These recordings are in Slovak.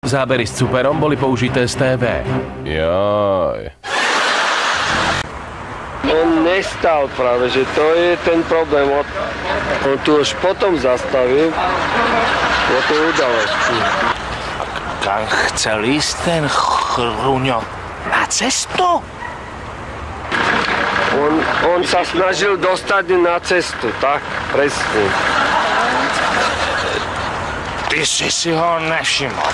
Zábery s Cuperom boli použité z TV. Jaj. On nestal práve, že to je ten problém. On tu už potom zastavil o tej udalosti. Kam chcel ísť ten Chruňo? Na cestu? On sa snažil dostať na cestu, tak? Presne. Ty si ho nevšimol.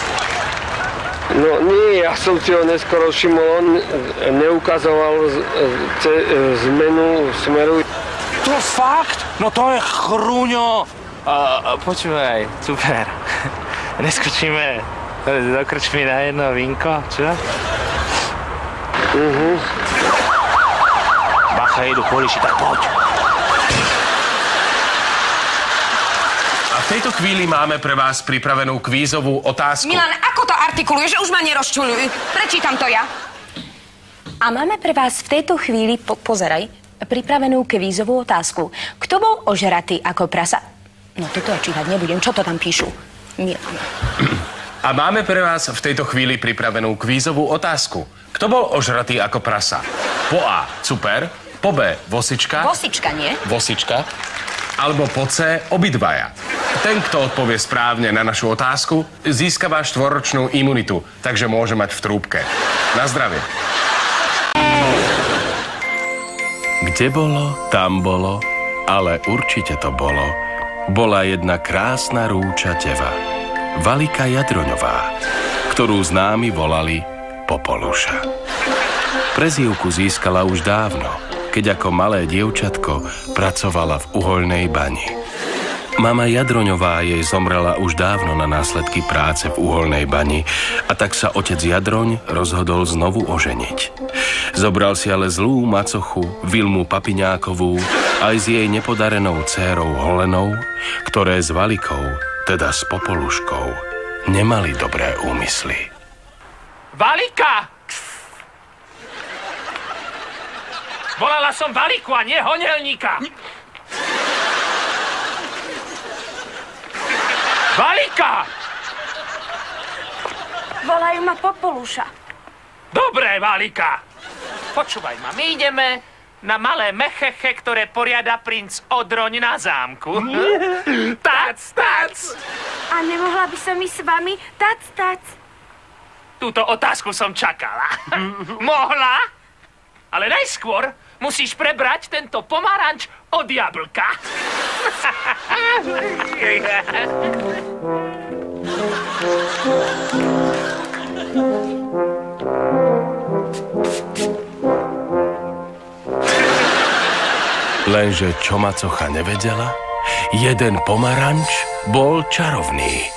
No nie, ja som si ho neskoro všimol, on neukazoval zmenu smeru. To fakt? No to je Chruňo. Počúvaj, super. Neskočíme do krčmy na jedno vínko, čo? Bacha, idú poliši, tak poď. A v tejto chvíli máme pre vás pripravenú kvízovú otázku. Milan, ako to artikuluješ? Už ma nerozčuľuj. Prečítam to ja. A máme pre vás v tejto chvíli, pozeraj, pripravenú kvízovú otázku. Kto bol ožratý ako prasa? No toto ja čítať nebudem. Čo to tam píšu? Milan. A máme pre vás v tejto chvíli pripravenú kvízovú otázku. Kto bol ožratý ako prasa? Po A. Cuper, po B. Vosička. Vosička, nie? Vosička. Alebo po C. Obidvaja. Ten, kto odpovie správne na našu otázku, získava 4-ročnú imunitu, takže môže mať v trúbke. Na zdravie. Kde bolo, tam bolo, ale určite to bolo. Bola jedna krásna rúča deva, Valika Jadroňová, ktorú známi volali Popoluša. Prezývku získala už dávno, keď ako malé dievčatko pracovala v uhoľnej bani. Mama Jadroňová jej zomrela už dávno na následky práce v uhoľnej bani a tak sa otec Jadroň rozhodol znovu oženiť. Zobral si ale zlú macochu Vilmu Papiňákovú aj s jej nepodarenou dcérou Holenou, ktoré s Valikou, teda s Popoluškou, nemali dobré úmysly. Valika! Volala som Valiku a nie Honelníka. Valika! Volajú ma Popoluša. Dobre, Valika. Počúvaj ma, my ideme na malé mecheche, ktoré poriada princ Odroň na zámku. Tac, tac! A nemohla by som ísť s vami? Tac, tac. Túto otázku som čakala. Mohla? Ale najskôr musíš prebrať tento pomaranč od jablka. Lenže čo macocha nevedela? Jeden pomaranč bol čarovný.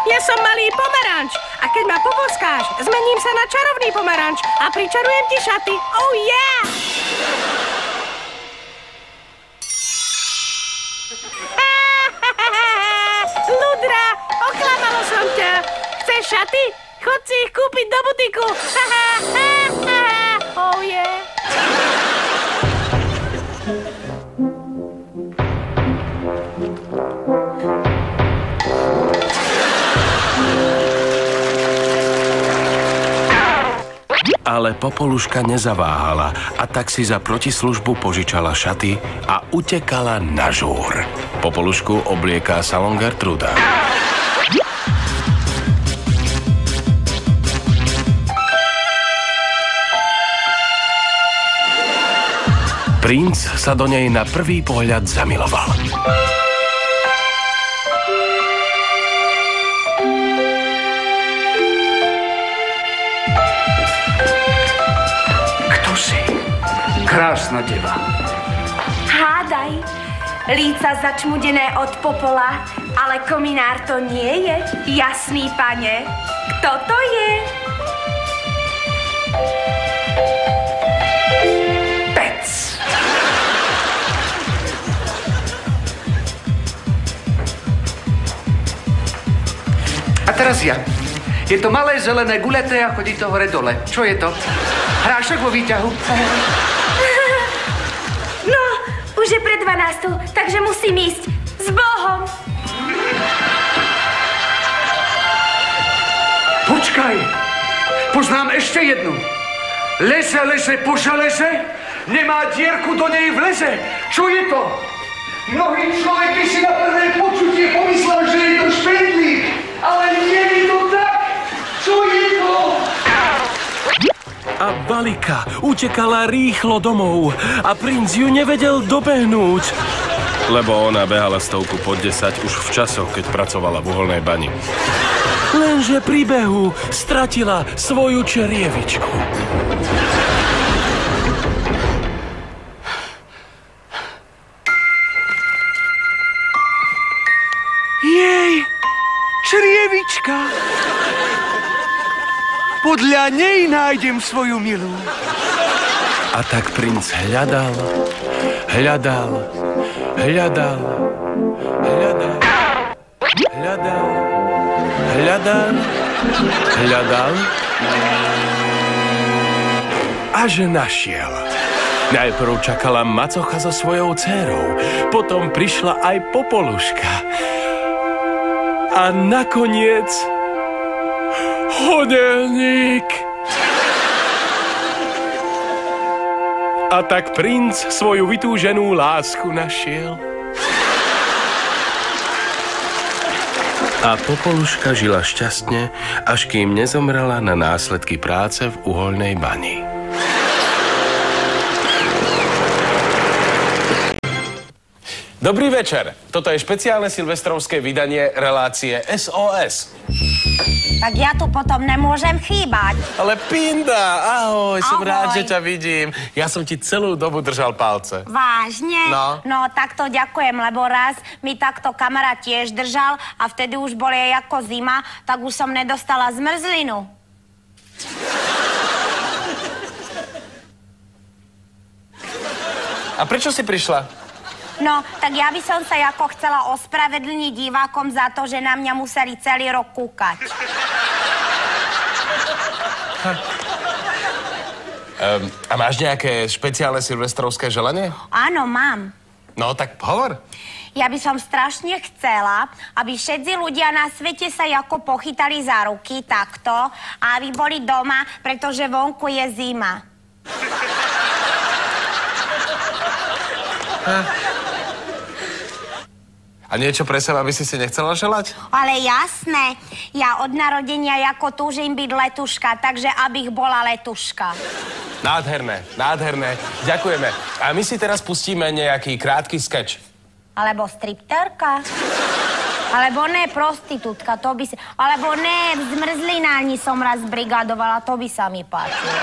Ja som malý pomaranč a keď ma poboskáš, zmením sa na čarovný pomaranč a pričarujem ti šaty. Oh yeah! Ludra, oklamalo som ťa. Chceš šaty? Chod si ich kúpiť do butiku. Oh yeah! Ale Popoluška nezaváhala a tak si za protislužbu požičala šaty a utekala na žúr. Popolušku oblieká salon Gertruda. Princ sa do nej na prvý pohľad zamiloval. Krásna deva. Hádaj, líca začmudené od popola, ale kominár to nie je, jasný pane. Kto to je? Pec. A teraz ja. Je to malé zelené guleté a chodí to hore dole. Čo je to? Hrášok vo výťahu? No, už je pred 12, takže musím ísť. S Bohom! Počkaj. Poznám ešte jednu. Leze, leze po železe, nemá dierku, do nej vleze. Čo je to? Mnohý človek by si na prvé počutie pomyslel, že je to špendlík. Ale nie je to tak. Čo je to? A Valika utekala rýchlo domov a princ ju nevedel dobehnúť. Lebo ona behala stovku pod 10 už v časoch, keď pracovala v uholnej bani. Lenže pri behu stratila svoju čerievičku. Jej, črievička. Podľa nej nájdem svoju milú. A tak princ hľadal, hľadal, hľadal, hľadal, hľadal, hľadal, hľadal, až našiel. Najprv čakala macocha so svojou dcérou, potom prišla aj Popoluška. A nakoniec Hodelník. A tak princ svoju vytúženú lásku našiel. A Popoluška žila šťastne, až kým nezomrela na následky práce v uhoľnej bani. Dobrý večer. Toto je špeciálne silvestrovské vydanie relácie SOS. Tak ja tu potom nemôžem chýbať. Ale Pinda, ahoj, som Ahoj. rád, že ťa vidím. Ja som ti celú dobu držal palce. Vážne? No. No, takto ďakujem, lebo raz mi takto kamarát tiež držal a vtedy už boli ako zima, tak už som nedostala zmrzlinu. A prečo si prišla? No, tak ja by som sa ako chcela ospravedlniť divákom za to, že na mňa museli celý rok kúkať. A máš nejaké špeciálne silvestrovské želanie? Áno, mám. No, tak hovor. Ja by som strašne chcela, aby všetci ľudia na svete sa ako pochytali za ruky takto a aby boli doma, pretože vonku je zima. A niečo pre seba by si nechcela želať? Ale jasné, ja od narodenia ako túžim byť letuška, takže abych bola letuška. Nádherné, nádherné. Ďakujeme. A my si teraz pustíme nejaký krátky skeč. Alebo stripterka. Alebo ne, prostitútka, to by si... Alebo ne, v zmrzlinárni som raz brigadovala, to by sa mi páčilo.